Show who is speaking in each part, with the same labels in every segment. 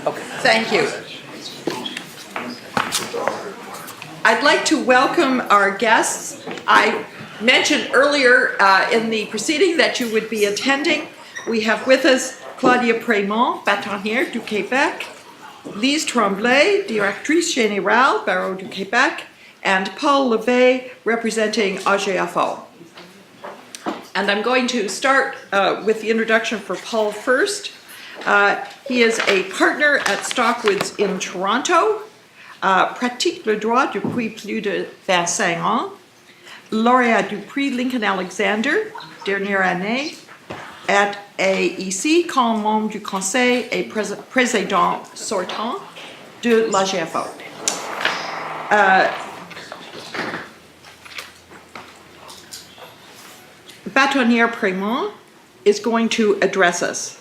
Speaker 1: Okay, thank you. I'd like to welcome our guests. I mentioned earlier in the proceeding that you would be attending. We have with us Claudia Prémont, bâtonnière du Québec, Lise Tremblay, directrice générale, Barreau du Québec, and Paul Levet, representing AGFO. And I'm going to start with the introduction for Paul first. He is a partner at Stockwoods in Toronto, pratique le droit depuis plus de 25 ans, lauréat du prix Lincoln-Alexander, dernière année, et ici comme membre du conseil et président sortant de l'AGFO. Bâtonnière Prémont is going to address us.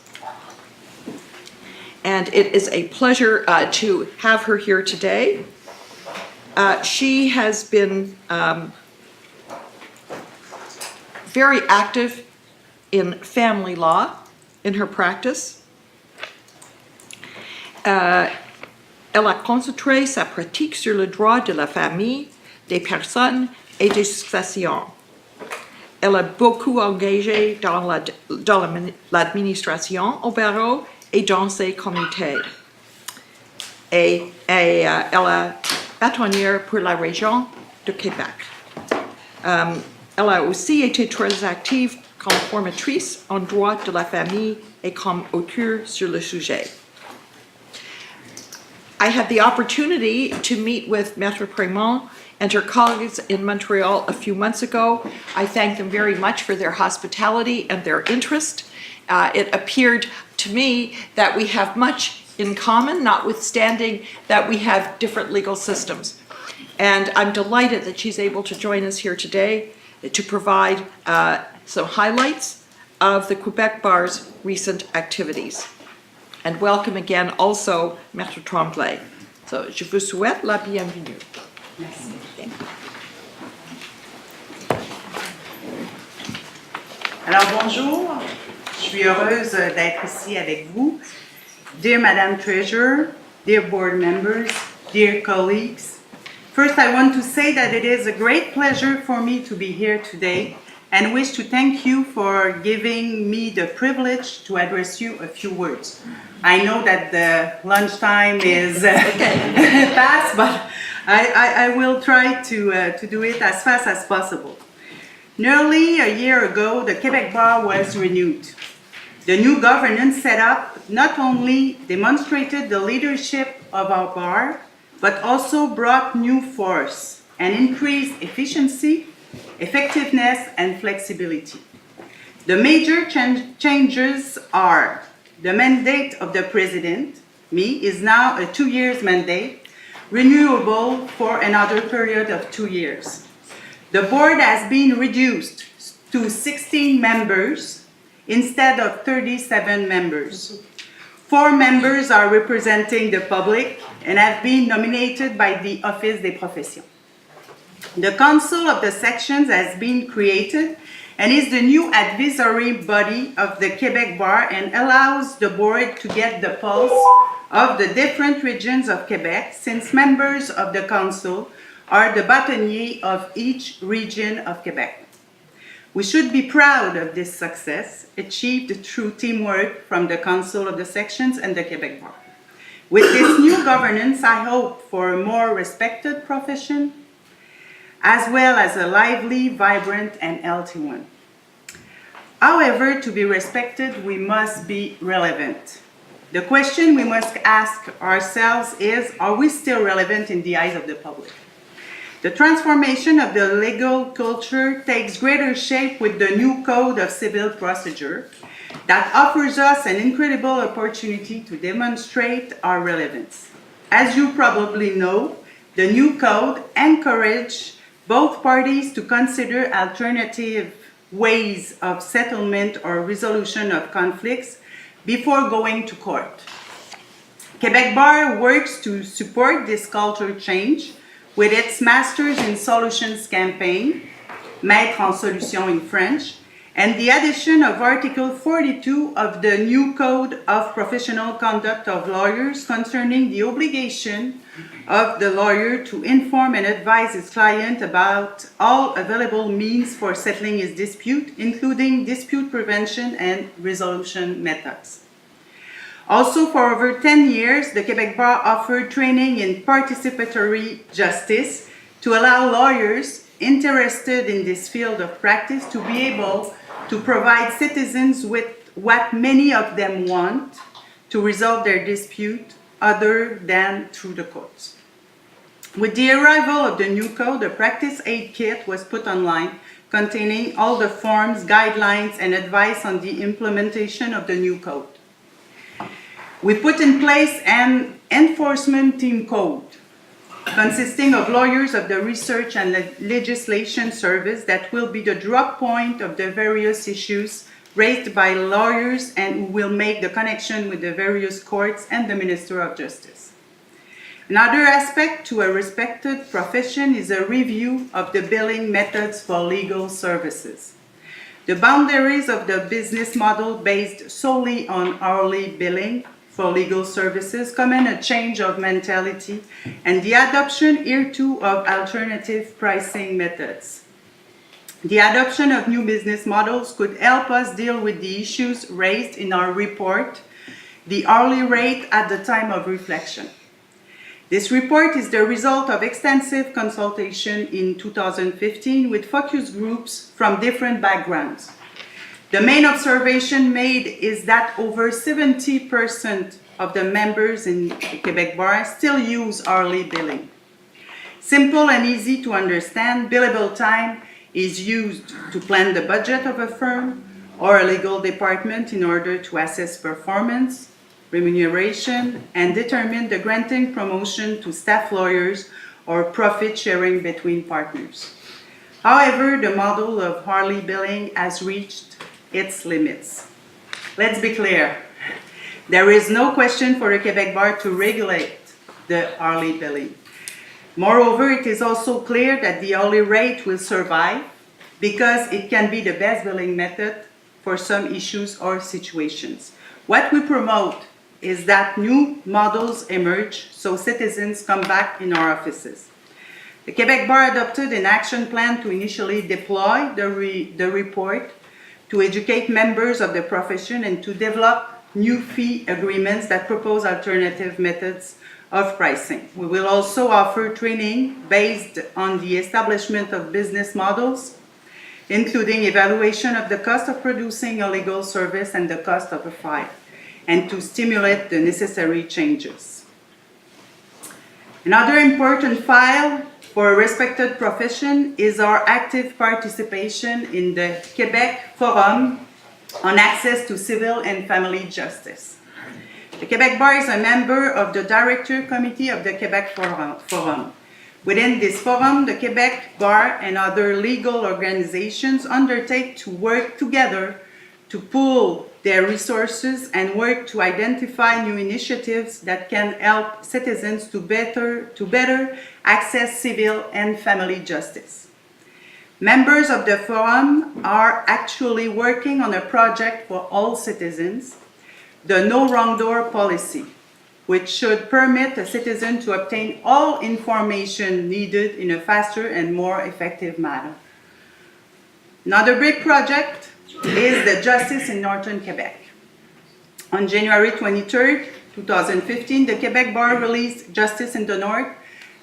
Speaker 1: And it is a pleasure to have her here today. She has been very active in family law in her practice. Elle a concentré sa pratique sur le droit de la famille, des personnes et des successions. Elle a beaucoup engagé dans l'administration au barreau et dans ses comités. Et elle est bâtonnière pour la région de Québec. Elle a aussi été très active comme formatrice en droit de la famille et comme auteure sur le sujet. I had the opportunity to meet with Maître Prémont and her colleagues in Montreal a few months ago. I thank them very much for their hospitality and their interest. It appeared to me that we have much in common, notwithstanding that we have different legal systems. And I'm delighted that she's able to join us here today to provide some highlights of the Quebec Bar's recent activities. And welcome again also Maître Tremblay. So, je vous souhaite la bienvenue.
Speaker 2: Merci. Alors bonjour, je suis heureuse d'être ici avec vous. Dear Madame Treasurer, dear board members, dear colleagues, first I want to say that it is a great pleasure for me to be here today and wish to thank you for giving me the privilege to address you a few words. I know that the lunchtime is past, but I will try to do it as fast as possible. Nearly a year ago, the Quebec Bar was renewed. The new governance set up not only demonstrated the leadership of our bar, but also brought new force and increased efficiency, effectiveness, and flexibility. The major changes are the mandate of the President, me, is now a 2-year mandate, renewable for another period of 2 years. The board has been reduced to 16 members instead of 37 members. 4 members are representing the public and have been nominated by the Office des Professions. The Council of the Sections has been created and is the new advisory body of the Quebec Bar and allows the board to get the pulse of the different regions of Quebec, since members of the council are the bâtonniers of each region of Quebec. We should be proud of this success, achieved through teamwork from the Council of the Sections and the Quebec Bar. With this new governance, I hope for a more respected profession, as well as a lively, vibrant, and healthy one. However, to be respected, we must be relevant. The question we must ask ourselves is, are we still relevant in the eyes of the public? The transformation of the legal culture takes greater shape with the new Code of Civil Procedure that offers us an incredible opportunity to demonstrate our relevance. As you probably know, the new code encourages both parties to consider alternative ways of settlement or resolution of conflicts before going to court. Quebec Bar works to support this culture change with its Masters in Solutions campaign, Maître en Solutions in French, and the addition of Article 42 of the new Code of Professional Conduct of Lawyers concerning the obligation of the lawyer to inform and advise his client about all available means for settling his dispute, including dispute prevention and resolution methods. Also, for over 10 years, the Quebec Bar offered training in participatory justice to allow lawyers interested in this field of practice to be able to provide citizens with what many of them want to resolve their dispute other than through the courts. With the arrival of the new code, a practice aid kit was put online containing all the forms, guidelines, and advice on the implementation of the new code. We put in place an enforcement team code consisting of lawyers of the Research and Legislation Service that will be the drop point of the various issues raised by lawyers and who will make the connection with the various courts and the Minister of Justice. Another aspect to a respected profession is a review of the billing methods for legal services. The boundaries of the business model based solely on hourly billing for legal services command a change of mentality and the adoption hereto of alternative pricing methods. The adoption of new business models could help us deal with the issues raised in our report, the hourly rate at the time of reflection. This report is the result of extensive consultation in 2015 with focus groups from different backgrounds. The main observation made is that over 70% of the members in the Quebec Bar still use hourly billing. Simple and easy to understand, billable time is used to plan the budget of a firm or a legal department in order to assess performance, remuneration, and determine the granting promotion to staff lawyers or profit sharing between partners. However, the model of hourly billing has reached its limits. Let's be clear. There is no question for the Quebec Bar to regulate the hourly billing. Moreover, it is also clear that the hourly rate will survive because it can be the best billing method for some issues or situations. What we promote is that new models emerge so citizens come back in our offices. The Quebec Bar adopted an action plan to initially deploy the report, to educate members of the profession, and to develop new fee agreements that propose alternative methods of pricing. We will also offer training based on the establishment of business models, including evaluation of the cost of producing a legal service and the cost of a file, and to stimulate the necessary changes. Another important file for a respected profession is our active participation in the Quebec Forum on Access to Civil and Family Justice. The Quebec Bar is a member of the Director Committee of the Quebec Forum. Within this forum, the Quebec Bar and other legal organizations undertake to work together to pool their resources and work to identify new initiatives that can help citizens to better access civil and family justice. Members of the forum are actually working on a project for all citizens, the No Wrong Door policy, which should permit a citizen to obtain all information needed in a faster and more effective manner. Another big project is the Justice in Northern Quebec. On January 23rd, 2015, the Quebec Bar released Justice in the North,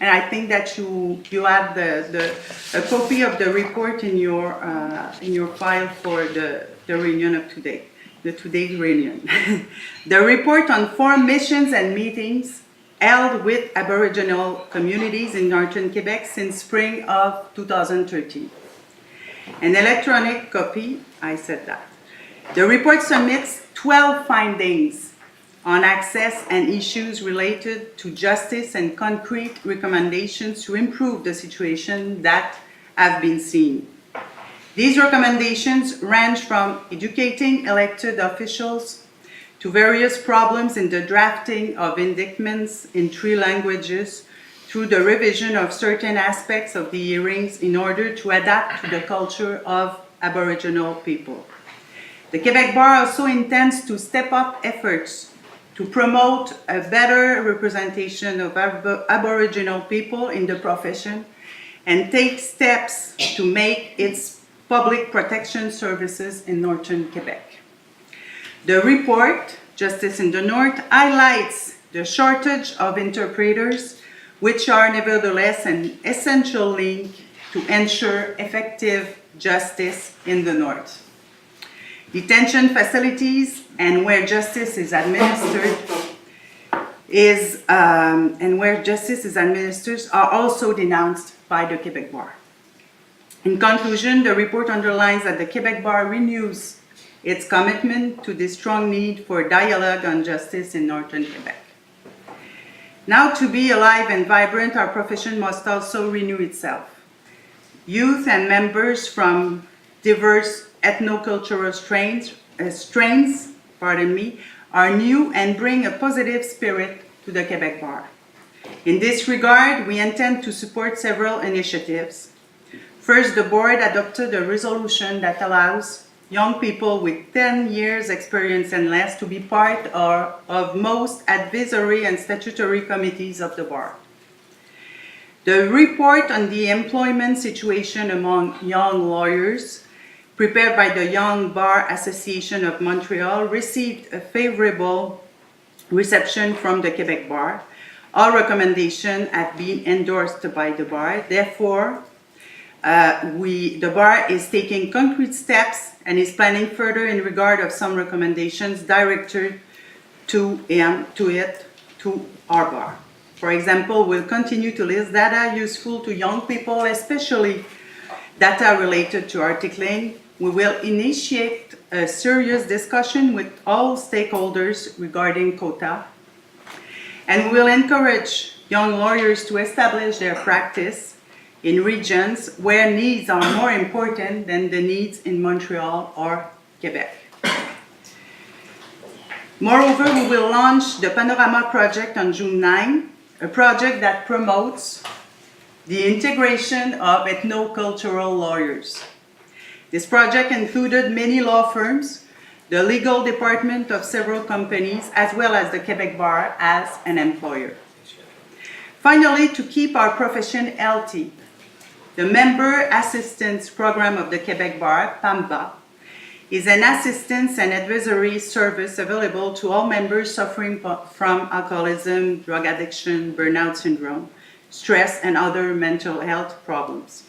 Speaker 2: and I think that you have a copy of the report in your file for the reunion of today, today's reunion. The report on 4 missions and meetings held with Aboriginal communities in Northern Quebec since spring of 2013. An electronic copy, I said that. The report submits 12 findings on access and issues related to justice and concrete recommendations to improve the situation that have been seen. These recommendations range from educating elected officials to various problems in the drafting of indictments in 3 languages, through the revision of certain aspects of the hearings in order to adapt to the culture of Aboriginal people. The Quebec Bar also intends to step up efforts to promote a better representation of Aboriginal people in the profession and take steps to make its public protection services in northern Quebec. The report, Justice in the North, highlights the shortage of interpreters, which are nevertheless an essential link to ensure effective justice in the North. Detention facilities and where justice is administered are also denounced by the Quebec Bar. In conclusion, the report underlines that the Quebec Bar renews its commitment to the strong need for dialogue on justice in northern Quebec. Now, to be alive and vibrant, our profession must also renew itself. Youth and members from diverse ethnocultural strains are new and bring a positive spirit to the Quebec Bar. In this regard, we intend to support several initiatives. First, the board adopted a resolution that allows young people with 10 years experience and less to be part of most advisory and statutory committees of the bar. The report on the employment situation among young lawyers, prepared by the Young Bar Association of Montreal, received a favorable reception from the Quebec Bar. All recommendations have been endorsed by the bar. Therefore, the bar is taking concrete steps and is planning further in regard of some recommendations directed to our bar. For example, we'll continue to list data useful to young people, especially data related to articling. We will initiate a serious discussion with all stakeholders regarding quota, and we will encourage young lawyers to establish their practice in regions where needs are more important than the needs in Montreal or Quebec. Moreover, we will launch the Panorama Project on June 9, a project that promotes the integration of ethnocultural lawyers. This project included many law firms, the legal department of several companies, as well as the Quebec Bar as an employer. Finally, to keep our profession healthy, the Member Assistance Program of the Quebec Bar, PAMBA, is an assistance and advisory service available to all members suffering from alcoholism, drug addiction, burnout syndrome, stress, and other mental health problems.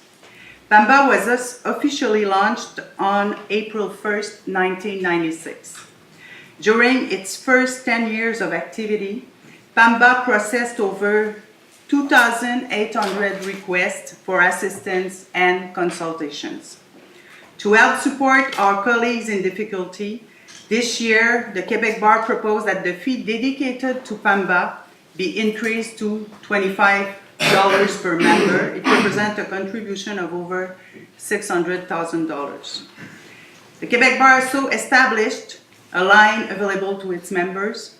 Speaker 2: PAMBA was thus officially launched on April 1st, 1996. During its first 10 years of activity, PAMBA processed over 2,800 requests for assistance and consultations. To help support our colleagues in difficulty, this year the Quebec Bar proposed that the fee dedicated to PAMBA be increased to $25 per member. It represents a contribution of over $600,000. The Quebec Bar also established a line available to its members,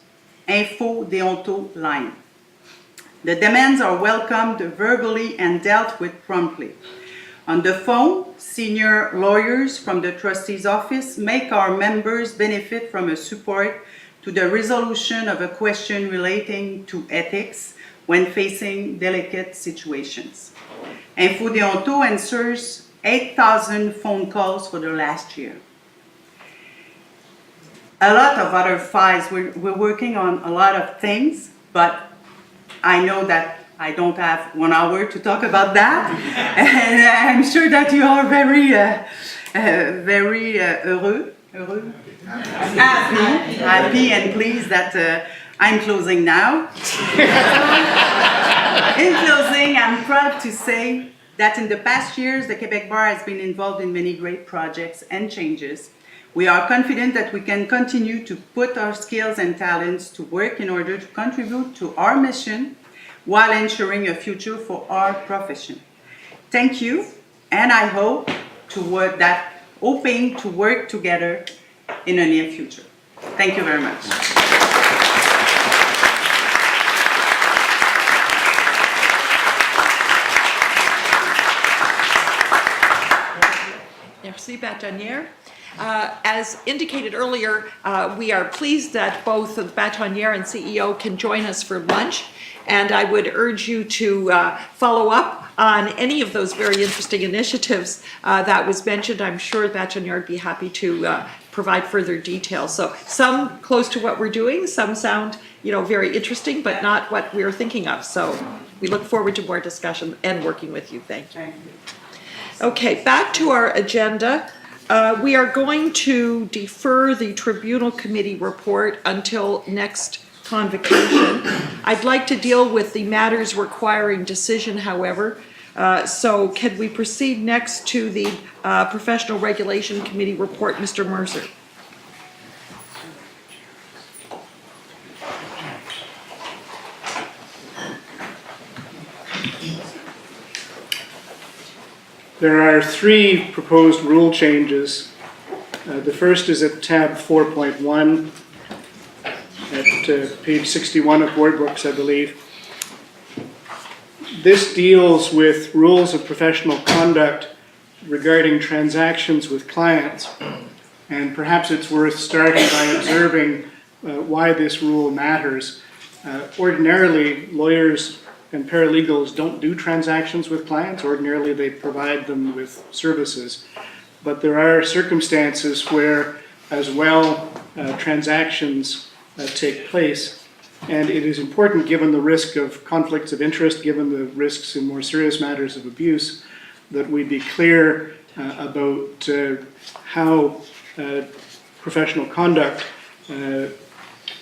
Speaker 2: Info Deonto line. The demands are welcomed verbally and dealt with promptly. On the phone, senior lawyers from the trustee's office make our members benefit from a support to the resolution of a question relating to ethics when facing delicate situations. Info Deonto answers 8,000 phone calls for the last year. A lot of other files, we're working on a lot of things, but I know that I don't have 1 hour to talk about that, and I'm sure that you are very happy and pleased that I'm closing now. In closing, I'm proud to say that in the past years, the Quebec Bar has been involved in many great projects and changes. We are confident that we can continue to put our skills and talents to work in order to contribute to our mission while ensuring a future for our profession. Thank you, and I hope hoping to work together in the near future. Thank you very much.
Speaker 1: Merci. Merci, Bâtonnière. As indicated earlier, we are pleased that both the Bâtonnière and CEO can join us for lunch, and I would urge you to follow up on any of those very interesting initiatives that was mentioned. I'm sure Bâtonnière would be happy to provide further details. So some close to what we're doing, some sound, very interesting, but not what we're thinking of. So we look forward to more discussion and working with you. Thank you.
Speaker 2: Thank you.
Speaker 1: Okay, back to our agenda. We are going to defer the Tribunal Committee report until next convocation. I'd like to deal with the matters requiring decision, however. So can we proceed next to the Professional Regulation Committee report, Mr. Mercer?
Speaker 3: There are 3 proposed rule changes. The first is at tab 4.1 at page 61 of Board Books, I believe. This deals with rules of professional conduct regarding transactions with clients, and perhaps it's worth starting by observing why this rule matters. Ordinarily, lawyers and paralegals don't do transactions with clients. Ordinarily, they provide them with services. But there are circumstances where, as well, transactions take place. And it is important, given the risk of conflicts of interest, given the risks in more serious matters of abuse, that we be clear about how professional conduct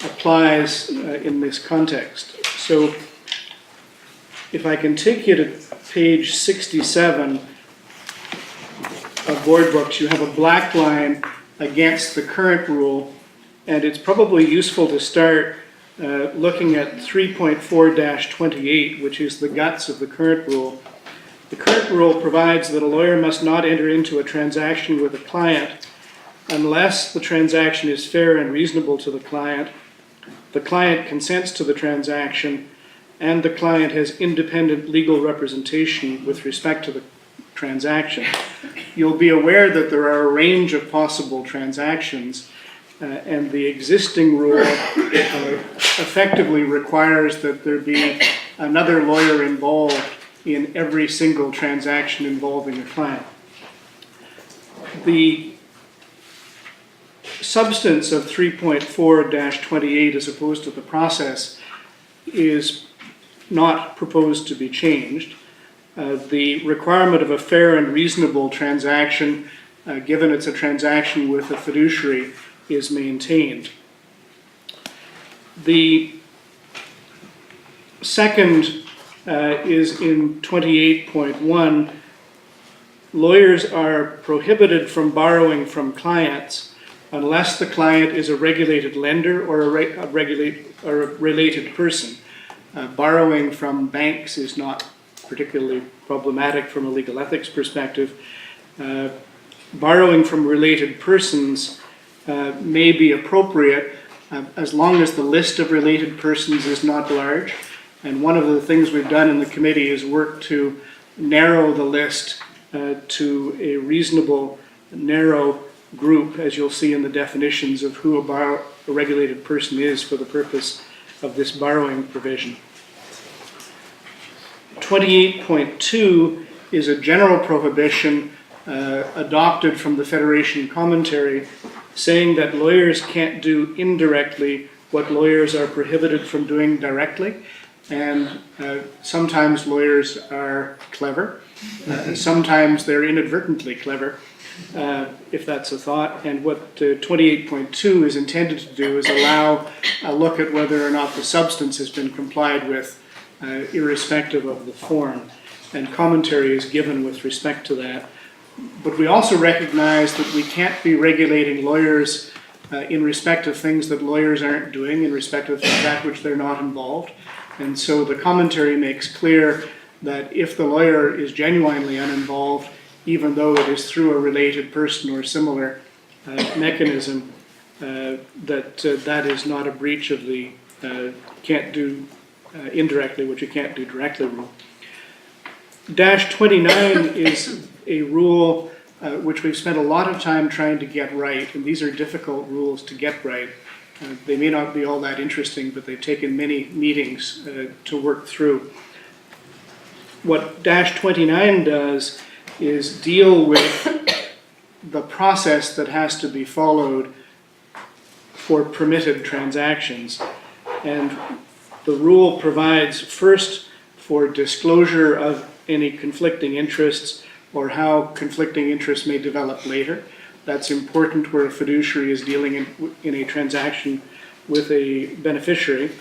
Speaker 3: applies in this context. So if I can take you to page 67 of Board Books, you have a black line against the current rule, and it's probably useful to start looking at 3.4-28, which is the guts of the current rule. The current rule provides that a lawyer must not enter into a transaction with a client unless the transaction is fair and reasonable to the client consents to the transaction, and the client has independent legal representation with respect to the transaction. You'll be aware that there are a range of possible transactions, and the existing rule effectively requires that there be another lawyer involved in every single transaction involving a client. The substance of 3.4-28 as opposed to the process is not proposed to be changed. The requirement of a fair and reasonable transaction, given it's a transaction with a fiduciary, is maintained. The second is in 28.1. Lawyers are prohibited from borrowing from clients unless the client is a regulated lender or a related person. Borrowing from banks is not particularly problematic from a legal ethics perspective. Borrowing from related persons may be appropriate as long as the list of related persons is not large. And one of the things we've done in the committee is work to narrow the list to a reasonable, narrow group, as you'll see in the definitions of who a regulated person is for the purpose of this borrowing provision. 28.2 is a general prohibition adopted from the Federation commentary, saying that lawyers can't do indirectly what lawyers are prohibited from doing directly. And sometimes lawyers are clever. Sometimes they're inadvertently clever, if that's a thought. And what 28.2 is intended to do is allow a look at whether or not the substance has been complied with, irrespective of the form. And commentary is given with respect to that. But we also recognize that we can't be regulating lawyers in respect of things that lawyers aren't doing, in respect of that which they're not involved. And so the commentary makes clear that if the lawyer is genuinely uninvolved, even though it is through a related person or similar mechanism, that is not a breach of the can't do indirectly what you can't do directly rule. Dash 29 is a rule which we've spent a lot of time trying to get right, and these are difficult rules to get right. They may not be all that interesting, but they've taken many meetings to work through. What Dash 29 does is deal with the process that has to be followed for permitted transactions. And the rule provides first for disclosure of any conflicting interests or how conflicting interests may develop later. That's important where a fiduciary is dealing in a transaction with a beneficiary.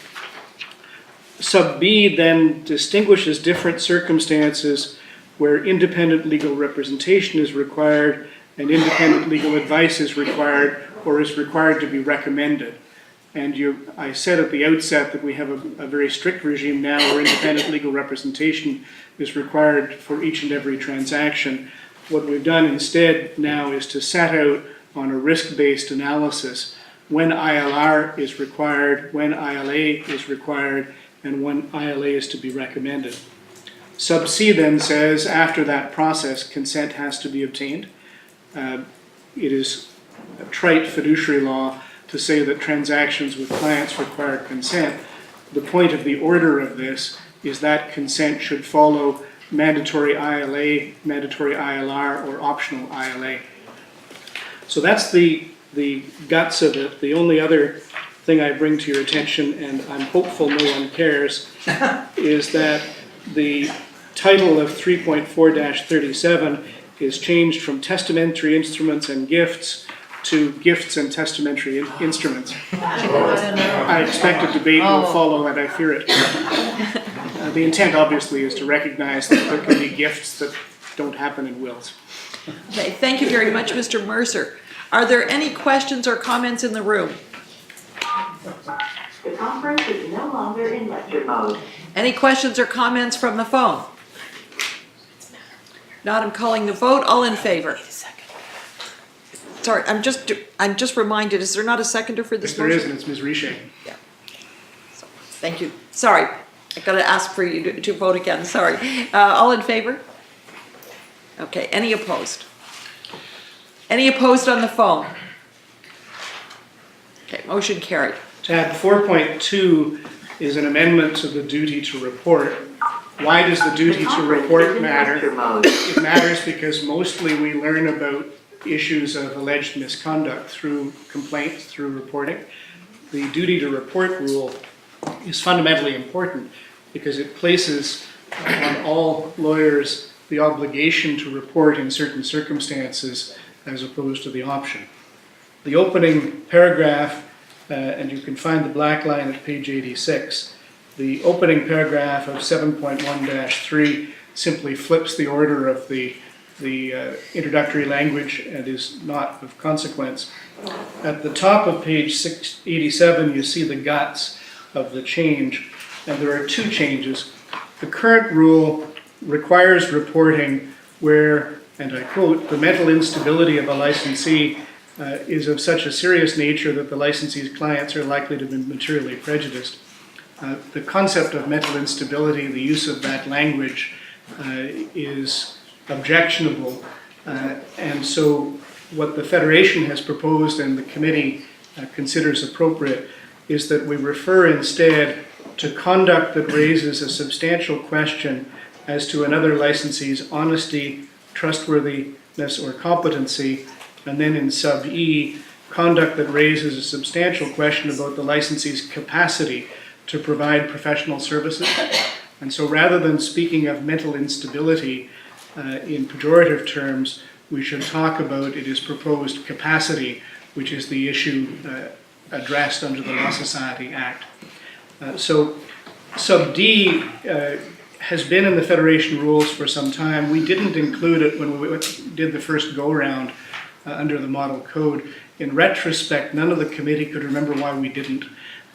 Speaker 3: Sub B then distinguishes different circumstances where independent legal representation is required and independent legal advice is required or is required to be recommended. And I said at the outset that we have a very strict regime now where independent legal representation is required for each and every transaction. What we've done instead now is to set out on a risk-based analysis when ILR is required, when ILA is required, and when ILA is to be recommended. Sub C then says after that process, consent has to be obtained. It is a trite fiduciary law to say that transactions with clients require consent. The point of the order of this is that consent should follow mandatory ILA, mandatory ILR, or optional ILA. So that's the guts of it. The only other thing I bring to your attention, and I'm hopeful no one cares, is that the title of 3.4-37 is changed from testamentary instruments and gifts to gifts and testamentary instruments. I expect a debate will follow, and I fear it. The intent, obviously, is to recognize that there can be gifts that don't happen in wills.
Speaker 1: Okay, thank you very much, Mr. Mercer. Are there any questions or comments in the room?
Speaker 4: The conference is no longer in lecture mode.
Speaker 1: Any questions or comments from the phone? Not, I'm calling the vote. All in favor? Sorry, I'm just reminded, is there not a seconder for this
Speaker 3: If there
Speaker 1: motion?
Speaker 3: isn't, it's Ms. Richer.
Speaker 1: Yeah. So, thank you. Sorry, I gotta ask for you to vote again, sorry. All in favor? Okay, any opposed? Any opposed on the phone? Okay, motion carried.
Speaker 3: Tab 4.2 is an amendment to the duty to report. Why does the duty to report matter? It matters because mostly we learn about issues of alleged misconduct through complaints, through reporting. The duty to report rule is fundamentally important because it places on all lawyers the obligation to report in certain circumstances as opposed to the option. The opening paragraph, and you can find the black line at page 86, the opening paragraph of 7.1-3 simply flips the order of the introductory language and is not of consequence. At the top of page 87, you see the guts of the change, and there are two changes. The current rule requires reporting where, and I quote, the mental instability of a licensee is of such a serious nature that the licensee's clients are likely to be materially prejudiced. The concept of mental instability, the use of that language is objectionable, and so what the Federation has proposed and the committee considers appropriate is that we refer instead to conduct that raises a substantial question as to another licensee's honesty, trustworthiness, or competency, and then in sub E, conduct that raises a substantial question about the licensee's capacity to provide professional services. And so rather than speaking of mental instability in pejorative terms, we should talk about it is proposed capacity, which is the issue addressed under the Law Society Act. So sub D has been in the Federation rules for some time. We didn't include it when we did the first go-round under the model code. In retrospect, none of the committee could remember why we didn't,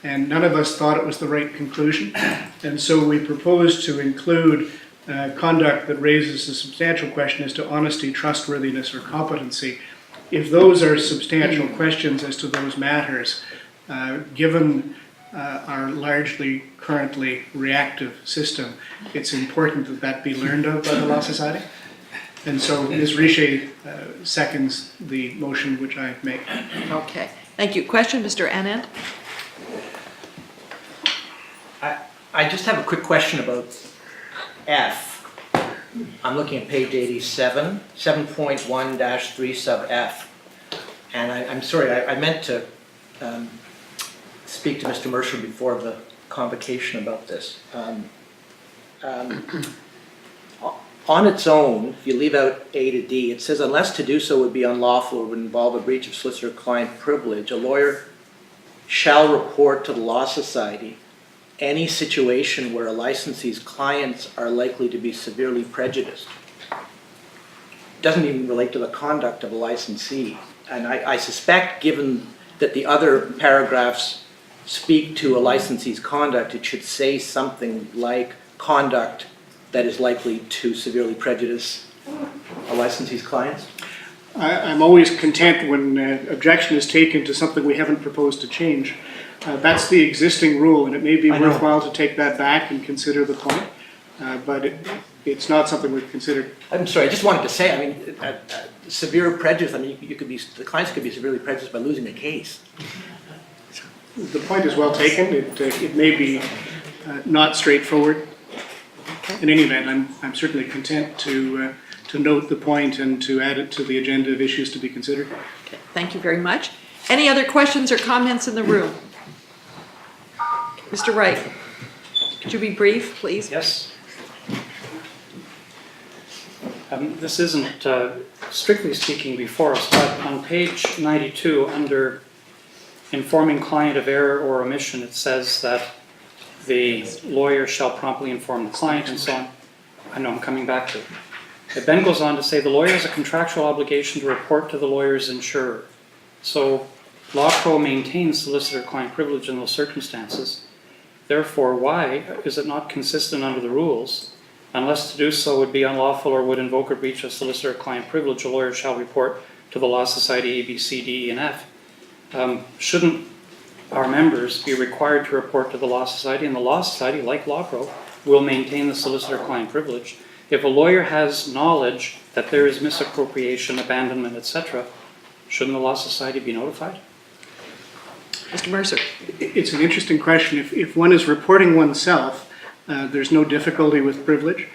Speaker 3: and none of us thought it was the right conclusion. And so we proposed to include conduct that raises a substantial question as to honesty, trustworthiness, or competency. If those are substantial questions as to those matters, given our largely currently reactive system, it's important that that be learned of by the Law Society. And so Ms. Richer seconds the motion which I make.
Speaker 1: Okay, thank you. Question, Mr. Anand?
Speaker 5: I just have a quick question about F. I'm looking at page 87, 7.1-3 sub F. And I'm sorry, I meant to speak to Mr. Mercer before the convocation about this. On its own, if you leave out A to D, it says unless to do so would be unlawful or would involve a breach of solicitor-client privilege, a lawyer shall report to the Law Society any situation where a licensee's clients are likely to be severely prejudiced. It doesn't even relate to the conduct of a licensee. And I suspect, given that the other paragraphs speak to a licensee's conduct, it should say something like conduct that is likely to severely prejudice a licensee's clients.
Speaker 3: I'm always content when objection is taken to something we haven't proposed to change. That's the existing rule, and it may be worthwhile to take that back and consider the point, but it's not something we've considered.
Speaker 5: I'm sorry, I just wanted to say, I mean, severe prejudice, I mean, the clients could be severely prejudiced by losing a case.
Speaker 3: The point is well taken. It may be not straightforward. In any event, I'm certainly content to note the point and to add it to the agenda of issues to be considered.
Speaker 1: Okay, thank you very much. Any other questions or comments in the room? Mr. Wright, could you be brief, please?
Speaker 6: Yes. This isn't strictly speaking before us, but on page 92, under informing client of error or omission, it says that the lawyer shall promptly inform the client and so on. I know I'm coming back to it. It then goes on to say the lawyer has a contractual obligation to report to the lawyer's insurer. So Law Pro maintains solicitor-client privilege in those circumstances. Therefore, why is it not consistent under the rules? Unless to do so would be unlawful or would invoke or breach of solicitor-client privilege, a lawyer shall report to the Law Society A, B, C, D, E, and F. Shouldn't our members be required to report to the Law Society? And the Law Society, like Law Pro, will maintain the solicitor-client privilege. If a lawyer has knowledge that there is misappropriation, abandonment, etc., shouldn't the Law Society be notified?
Speaker 1: Mr. Mercer.
Speaker 3: It's an interesting question. If one is reporting oneself, there's no difficulty with privilege.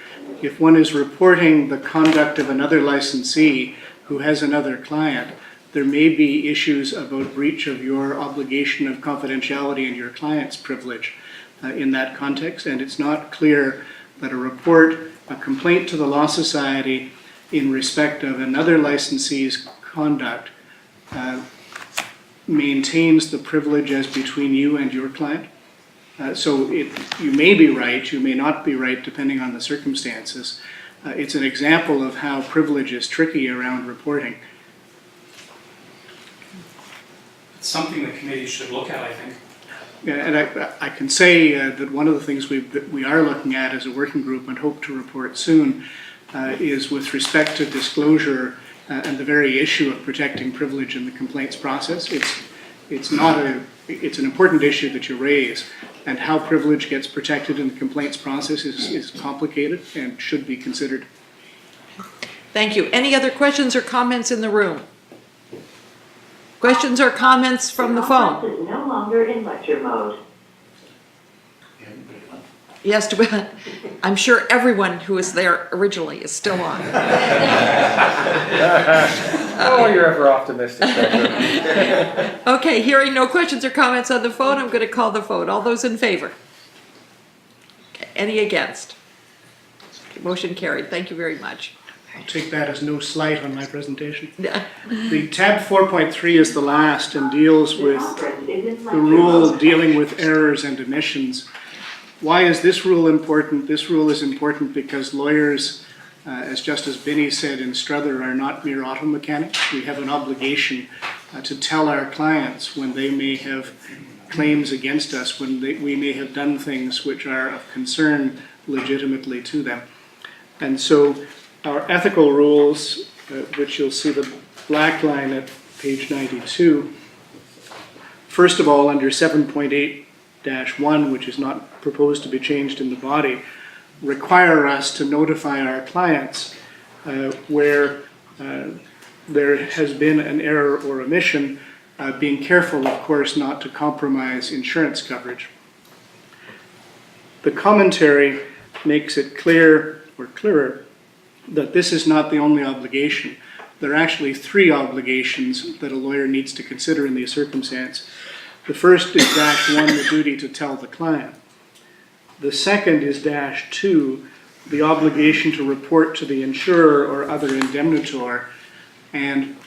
Speaker 3: If one is reporting the conduct of another licensee who has another client, there may be issues about breach of your obligation of confidentiality and your client's privilege in that context. And it's not clear that a complaint to the Law Society in respect of another licensee's conduct maintains the privilege as between you and your client. So you may be right, you may not be right, depending on the circumstances. It's an example of how privilege is tricky around reporting.
Speaker 6: It's something the committee should look at, I think.
Speaker 3: Yeah, and I can say that one of the things that we are looking at as a working group and hope to report soon is with respect to disclosure and the very issue of protecting privilege in the complaints process. It's an important issue that you raise, and how privilege gets protected in the complaints process is complicated and should be considered.
Speaker 1: Thank you. Any other questions or comments in the room? Questions or comments from the phone?
Speaker 4: Conference is no longer in lecture mode.
Speaker 1: Yes, I'm sure everyone who was there originally is still on.
Speaker 7: Oh, you're ever optimistic.
Speaker 1: Okay, hearing no questions or comments on the phone, I'm going to call the vote. All those in favor? Okay, any against? Okay, motion carried. Thank you very much.
Speaker 3: I'll take that as no slight on my presentation. The tab 4.3 is the last and deals with
Speaker 4: Conference is in
Speaker 3: the
Speaker 4: lecture
Speaker 3: rule
Speaker 4: mode.
Speaker 3: dealing with errors and omissions. Why is this rule important? This rule is important because lawyers, as Justice Binney said in Struther, are not mere auto mechanics. We have an obligation to tell our clients when they may have claims against us, when we may have done things which are of concern legitimately to them. And so our ethical rules, which you'll see the black line at page 92, first of all, under 7.8-1, which is not proposed to be changed in the body, require us to notify our clients where there has been an error or omission, being careful, of course, not to compromise insurance coverage. The commentary makes it clearer that this is not the only obligation. There are actually 3 obligations that a lawyer needs to consider in these circumstances. The first is -1, the duty to tell the client. The second is -2, the obligation to report to the insurer or other indemnitor. And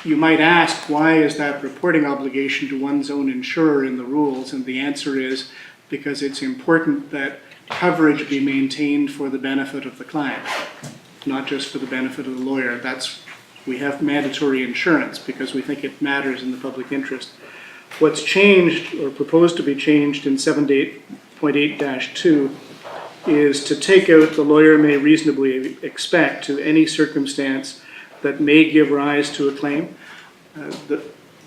Speaker 3: you might ask, why is that reporting obligation to one's own insurer in the rules? And the answer is because it's important that coverage be maintained for the benefit of the client, not just for the benefit of the lawyer. We have mandatory insurance because we think it matters in the public interest. What's changed or proposed to be changed in 7.8-2 is to take out the lawyer may reasonably expect to any circumstance that may give rise to a claim.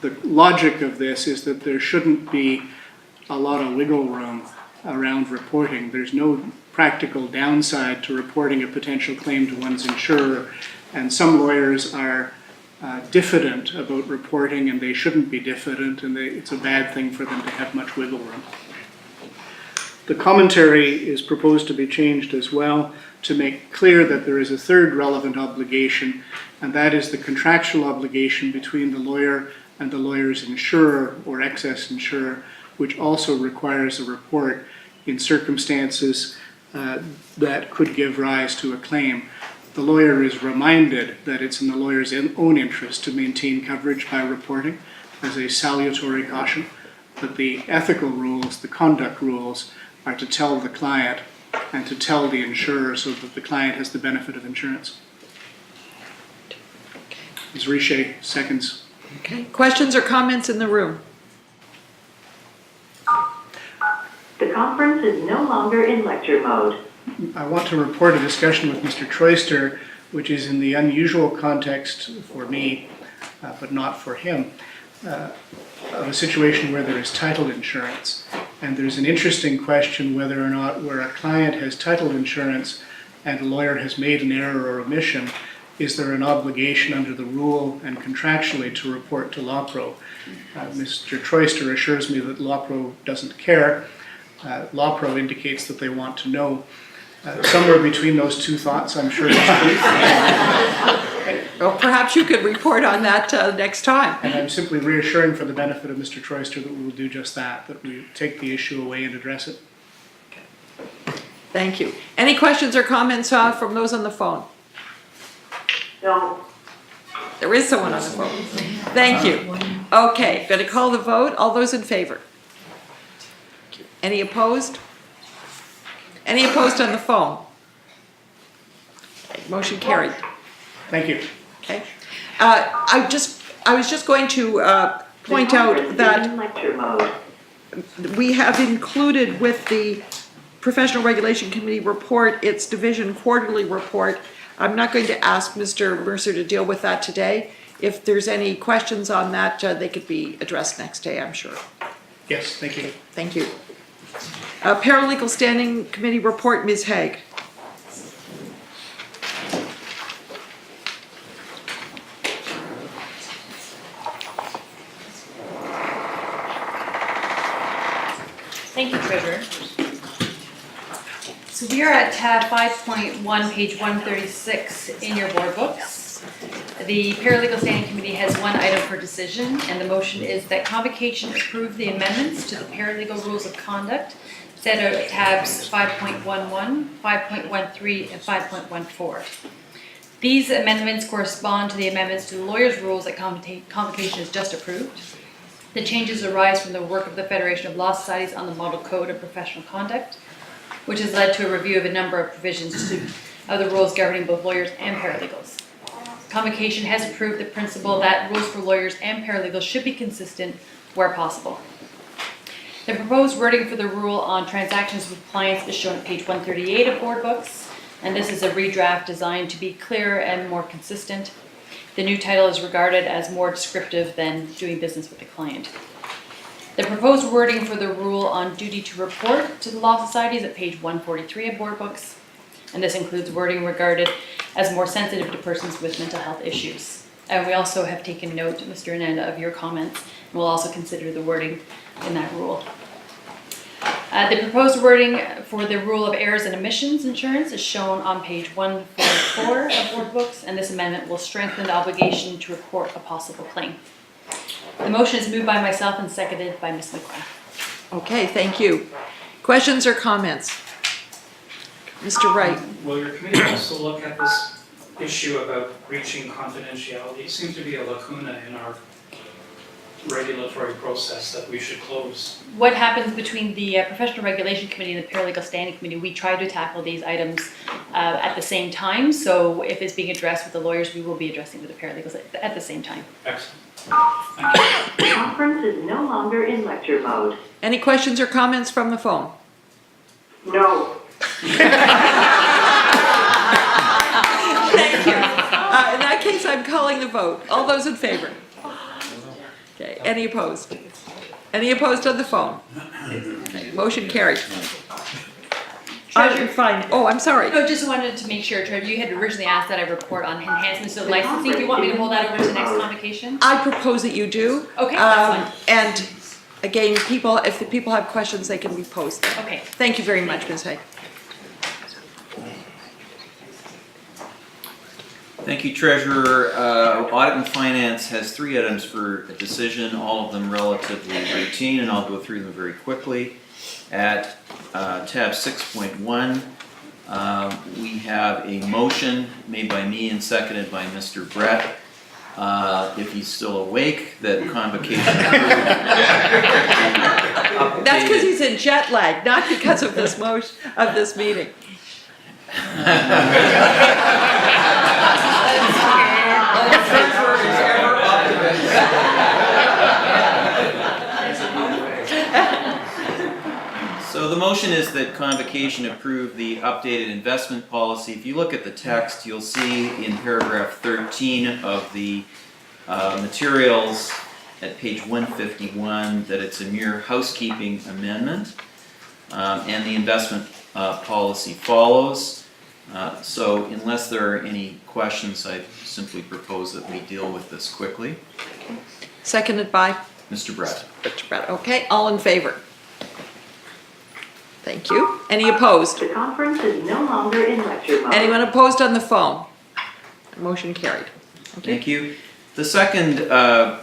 Speaker 3: The logic of this is that there shouldn't be a lot of wiggle room around reporting. There's no practical downside to reporting a potential claim to one's insurer, and some lawyers are diffident about reporting, and they shouldn't be diffident, and it's a bad thing for them to have much wiggle room. The commentary is proposed to be changed as well to make clear that there is a third relevant obligation, and that is the contractual obligation between the lawyer and the lawyer's insurer or excess insurer, which also requires a report in circumstances that could give rise to a claim. The lawyer is reminded that it's in the lawyer's own interest to maintain coverage by reporting as a salutary caution, but the ethical rules, the conduct rules, are to tell the client and to tell the insurer so that the client has the benefit of insurance. Ms. Richer, seconds.
Speaker 1: Okay, questions or comments in the room?
Speaker 4: The conference is no longer in lecture mode.
Speaker 3: I want to report a discussion with Mr. Troyster, which is in the unusual context for me, but not for him, of a situation where there is title insurance. And there's an interesting question whether or not where a client has title insurance and a lawyer has made an error or omission, is there an obligation under the rule and contractually to report to LawPro? Mr. Troyster assures me that LawPro doesn't care. LawPro indicates that they want to know. Somewhere between those two thoughts, I'm sure.
Speaker 1: Well, perhaps you could report on that next time.
Speaker 3: And I'm simply reassuring for the benefit of Mr. Troyster that we will do just that we take the issue away and address it.
Speaker 1: Thank you. Any questions or comments from those on the phone?
Speaker 4: No.
Speaker 1: There is someone on the phone. Thank you. Okay, going to call the vote. All those in favor? Any opposed? Any opposed on the phone? Okay, motion carried.
Speaker 3: Thank you.
Speaker 1: Okay. I was just going to point out that
Speaker 4: in lecture mode.
Speaker 1: we have included with the Professional Regulation Committee report its division quarterly report. I'm not going to ask Mr. Mercer to deal with that today. If there's any questions on that, they could be addressed next day, I'm sure.
Speaker 3: Yes, thank you.
Speaker 1: Thank you. Paralegal Standing Committee report, Ms. Haig.
Speaker 8: Thank you, Treasurer. So we are at tab 5.1, page 136 in your board books. The Paralegal Standing Committee has one item for decision, and the motion is that Convocation approve the amendments to the Paralegal Rules of Conduct set out at tabs 5.11, 5.13, and 5.14. These amendments correspond to the amendments to the lawyer's rules that Convocation has just approved. The changes arise from the work of the Federation of Law Societies on the Model Code of Professional Conduct, which has led to a review of a number of provisions of the rules governing both lawyers and paralegals. Convocation has approved the principle that rules for lawyers and paralegals should be consistent where possible. The proposed wording for the rule on transactions with clients is shown at page 138 of board books, and this is a redraft designed to be clearer and more consistent. The new title is regarded as more descriptive than doing business with the client. The proposed wording for the rule on duty to report to the law society is at page 143 of board books, and this includes wording regarding as more sensitive to persons with mental health issues. And we also have taken note, Mr. Ananda, of your comments, and we'll also consider the wording in that rule. The proposed wording for the rule of errors and omissions insurance is shown on page 144 of board books, and this amendment will strengthen the obligation to report a possible claim. The motion is moved by myself and seconded by Ms. McGrath.
Speaker 1: Okay, thank you. Questions or comments? Mr. Wright?
Speaker 6: Will your committee also look at this issue about breaching confidentiality? It seems to be a lacuna in our regulatory process that we should close.
Speaker 8: What happens between the Professional Regulation Committee and the Paralegal Standing Committee, we try to tackle these items at the same time. So if it's being addressed with the lawyers, we will be addressing with the paralegals at the same time.
Speaker 6: Excellent. Thank you.
Speaker 4: The conference is no longer in lecture mode.
Speaker 1: Any questions or comments from the phone?
Speaker 4: No.
Speaker 1: Thank you. In that case, I'm calling the vote. All those in favor? Okay, any opposed? Any opposed on the phone? Okay, motion carried.
Speaker 8: Treasurer-
Speaker 1: Fine. Oh, I'm sorry.
Speaker 8: No, just wanted to make sure, Treasurer, you had originally asked that I report on enhancements of licensing. Do you want me to hold that over to the next convocation?
Speaker 1: I propose that you do.
Speaker 8: Okay, that's fine.
Speaker 1: And again, people, if the people have questions, they can be posted.
Speaker 8: Okay.
Speaker 1: Thank you very much, Ms. Hay.
Speaker 9: Thank you, Treasurer. Audit and Finance has 3 items for a decision, all of them relatively routine, and I'll go through them very quickly. At tab 6.1, we have a motion made by me and seconded by Mr. Brett. If he's still awake, that Convocation
Speaker 1: That's because he's in jet lag, not because of this motion, of this meeting.
Speaker 9: So the motion is that Convocation approve the updated investment policy. If you look at the text, you'll see in paragraph 13 of the materials at page 151 that it's a mere housekeeping amendment, and the investment policy follows. So unless there are any questions, I simply propose that we deal with this quickly.
Speaker 1: Seconded by
Speaker 9: Mr. Brett.
Speaker 1: Mr. Brett. Okay, all in favor? Thank you. Any opposed?
Speaker 4: The conference is no longer in lecture mode.
Speaker 1: Anyone opposed on the phone? Motion carried.
Speaker 9: Thank you. The second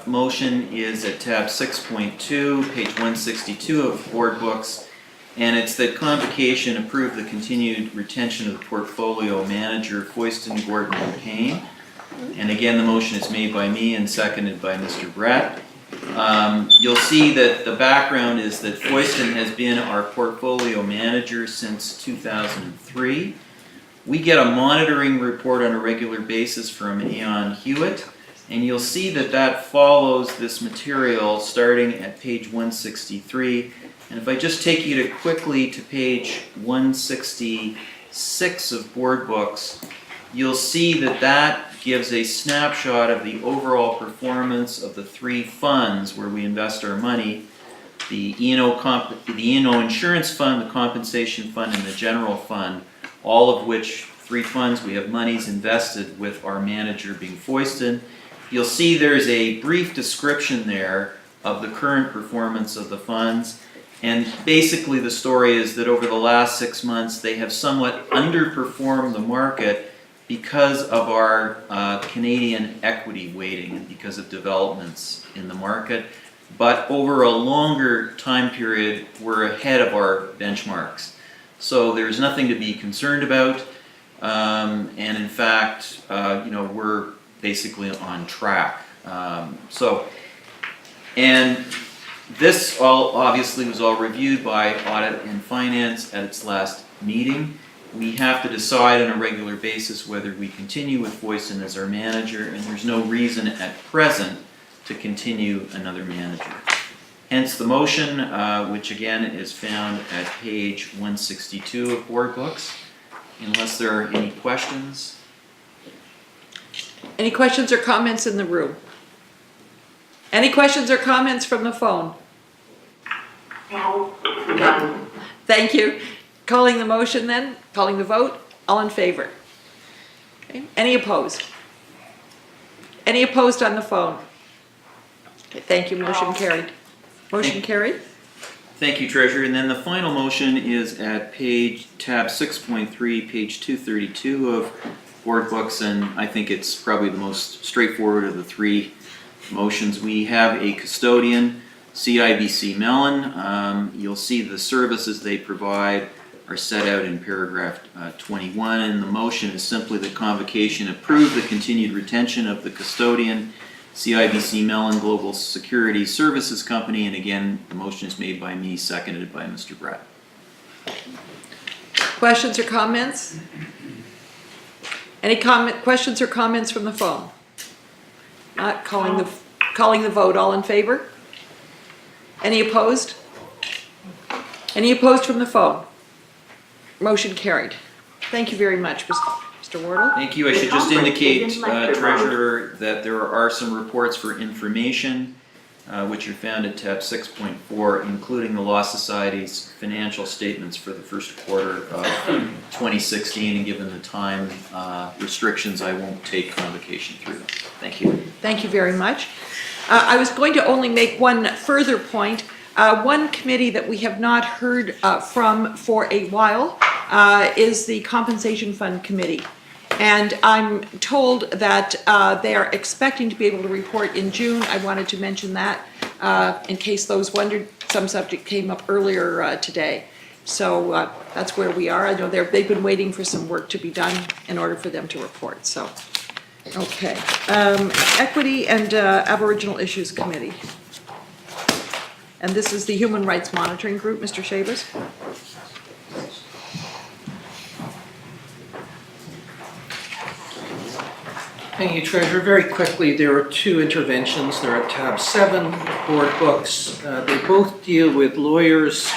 Speaker 9: motion is at tab 6.2, page 162 of board books, and it's that Convocation approve the continued retention of the portfolio manager, Foyston, Gordon, and Payne. And again, the motion is made by me and seconded by Mr. Brett. You'll see that the background is that Foyston has been our portfolio manager since 2003. We get a monitoring report on a regular basis from Aon Hewitt, and you'll see that that follows this material starting at page 163. And if I just take you quickly to page 166 of board books, you'll see that that gives a snapshot of the overall performance of the 3 funds where we invest our money, the E&O Insurance Fund, the Compensation Fund, and the General Fund, all of which 3 funds we have monies invested with our manager being Foyston. You'll see there's a brief description there of the current performance of the funds, and basically the story is that over the last 6 months they have somewhat underperformed the market because of our Canadian equity weighting and because of developments in the market. But over a longer time period, we're ahead of our benchmarks. So there's nothing to be concerned about. And in fact, we're basically on track. And this all obviously was all reviewed by Audit and Finance at its last meeting. We have to decide on a regular basis whether we continue with Foyston as our manager, and there's no reason at present to continue another manager. Hence the motion, which again is found at page 162 of board books. Unless there are any questions.
Speaker 1: Any questions or comments in the room? Any questions or comments from the phone?
Speaker 4: No. None.
Speaker 1: Thank you. Calling the motion then, calling the vote, all in favor? Okay. Any opposed? Any opposed on the phone? Okay, thank you, motion carried. Motion carried?
Speaker 9: Thank you, Treasurer. And then the final motion is at tab 6.3, page 232 of board books, and I think it's probably the most straightforward of the three motions. We have a custodian, CIBC Mellon. You'll see the services they provide are set out in paragraph 21, and the motion is simply that Convocation approve the continued retention of the custodian, CIBC Mellon Global Security Services Company, and again, the motion is made by me, seconded by Mr. Brett.
Speaker 1: Questions or comments? Any questions or comments from the phone? Not calling the vote. All in favor? Any opposed? Any opposed from the phone? Motion carried. Thank you very much, Mr. Wardle.
Speaker 9: Thank you. I should just indicate, Treasurer, that there are some reports for information which are found at tab 6.4, including the Law Society's financial statements for the first quarter of 2016, and given the time restrictions, I won't take Convocation through them. Thank you.
Speaker 1: Thank you very much. I was going to only make one further point. One committee that we have not heard from for a while is the Compensation Fund Committee. And I'm told that they are expecting to be able to report in June. I wanted to mention that in case those wondered. Some subject came up earlier today. So that's where we are. I know they've been waiting for some work to be done in order for them to report. So, okay. Equity and Aboriginal Issues Committee. And this is the Human Rights Monitoring Group, Mr. Shabas.
Speaker 10: Thank you, Treasurer. Very quickly, there are two interventions. They're at tab 7, board books. They both deal with lawyers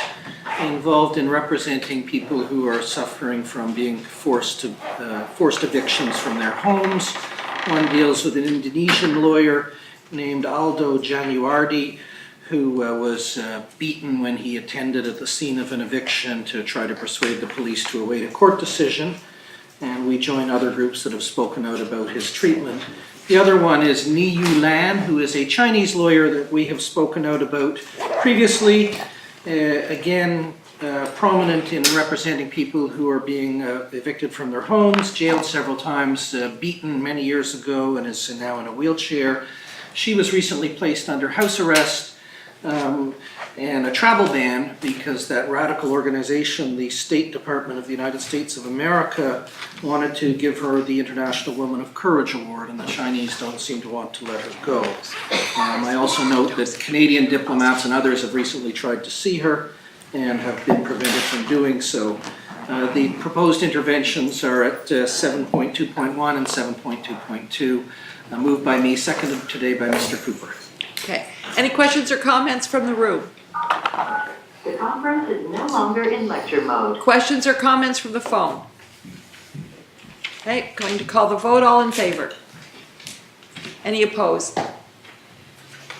Speaker 10: involved in representing people who are suffering from being forced evictions from their homes. One deals with an Indonesian lawyer named Aldo Januardi, who was beaten when he attended at the scene of an eviction to try to persuade the police to await a court decision. And we join other groups that have spoken out about his treatment. The other one is Ni Yu Lan, who is a Chinese lawyer that we have spoken out about previously. Again, prominent in representing people who are being evicted from their homes, jailed several times, beaten many years ago, and is now in a wheelchair. She was recently placed under house arrest and a travel ban because that radical organization, the State Department of the United States of America, wanted to give her the International Woman of Courage Award, and the Chinese don't seem to want to let her go. I also note that Canadian diplomats and others have recently tried to see her and have been prevented from doing so. The proposed interventions are at 7.2.1 and 7.2.2, moved by me, seconded today by Mr. Cooper.
Speaker 1: Okay. Any questions or comments from the room?
Speaker 4: The conference is no longer in lecture mode.
Speaker 1: Questions or comments from the phone? Okay, going to call the vote. All in favor? Any opposed?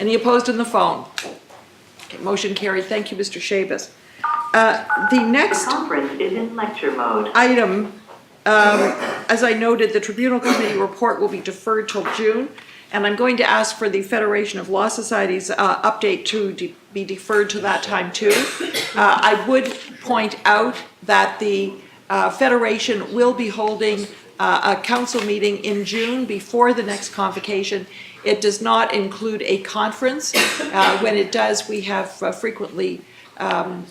Speaker 1: Any opposed on the phone? Okay, motion carried. Thank you, Mr. Shabas. The next
Speaker 4: The conference is in lecture mode.
Speaker 1: item, as I noted, the Tribunal Committee report will be deferred till June. And I'm going to ask for the Federation of Law Societies update to be deferred to that time too. I would point out that the Federation will be holding a council meeting in June before the next convocation. It does not include a conference. When it does, we have frequently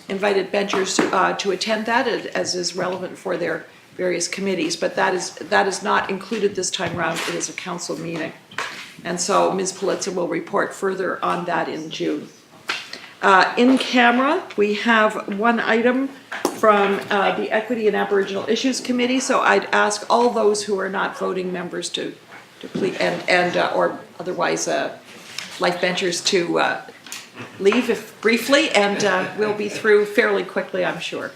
Speaker 1: invited benchers to attend that, as is relevant for their various committees. But that is not included this time around. It is a council meeting. And so Ms. Politzer will report further on that in June. In camera, we have one item from the Equity and Aboriginal Issues Committee. So I'd ask all those who are not voting members to please, or otherwise life benchers to leave if briefly, and we'll be through fairly quickly, I'm sure.